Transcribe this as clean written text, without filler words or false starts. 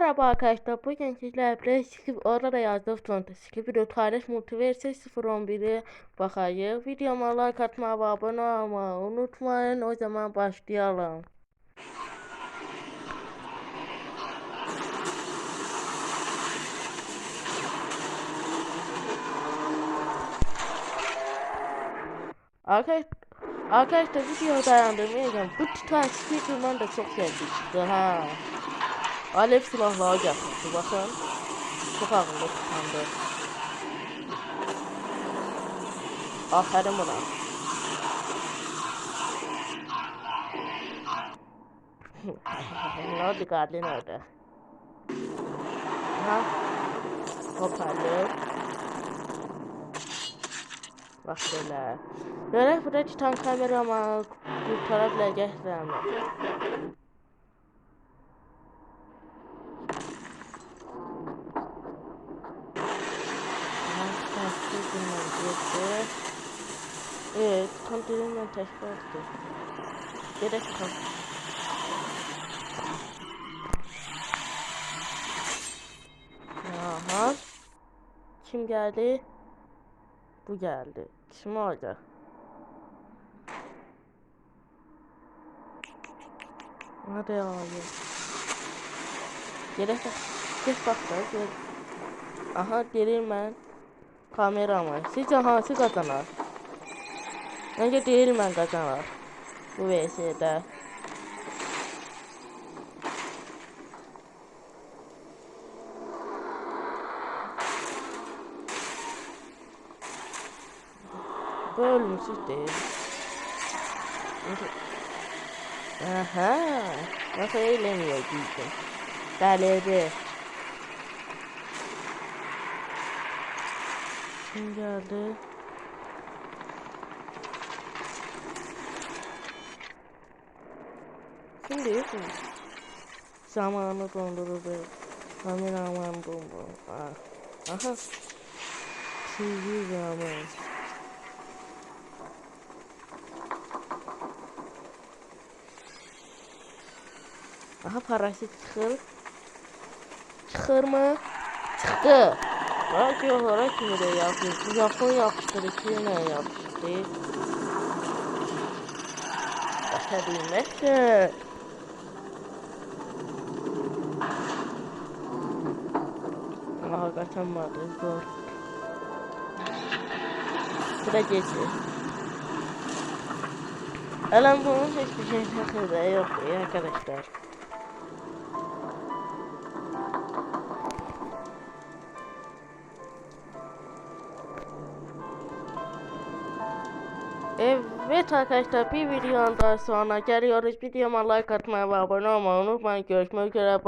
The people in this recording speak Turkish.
Merhaba arkadaşlar. Bugün sizlerle orada da yazdığı fantastik bir tarih multiverse 011'i bakayım. Videoma like atmayı ve abone olmayı unutmayın. O zaman başlayalım. Arkadaşlar video dayandırmayacağım. Bu Titan Spiderman da çok sevmişti ha. Alev silahları getirdi bakın. Çok ağırlı Titan'dı. Aferin buna. Ne oldu Gardin orada? Ha? Hoparlör. Bak böyle. Böyle burada Titan kameraman kurtarabilecekler mi? Evet, kontrolünden teşkil etti. Gerek yok. Aha. Kim geldi? Bu geldi. Kim olacak? Hadi abi. Gerek yok. Geç bak da. Aha Değirmen. Kameraman. Sizce hangisi kazanır? Bence Değirmen kazanır. Bu VS'de. Bu ölümsüz değil. Aha. Nasıl eğleniyor diyeceğim. Galeri. Kim geldi? Kim değil mi? Zamanı dondurur be. Kameraman dondur. Aha. TV zaman. Aha parası çıkır. Çıkır mı? Çıktı. Bak yok oraya kimi de yapıyor. Yakın yapıştırdı. Kimine yapıştırdı. Başa bilmezse. Aha kaçamadı. Zor. Sıra geçti. Alan bunun hiçbir şey takıda yok ya arkadaşlar. Evet arkadaşlar bir videonun daha sonra geliyoruz. Videoma like atmayı ve abone olmayı unutmayın. Görüşmek üzere.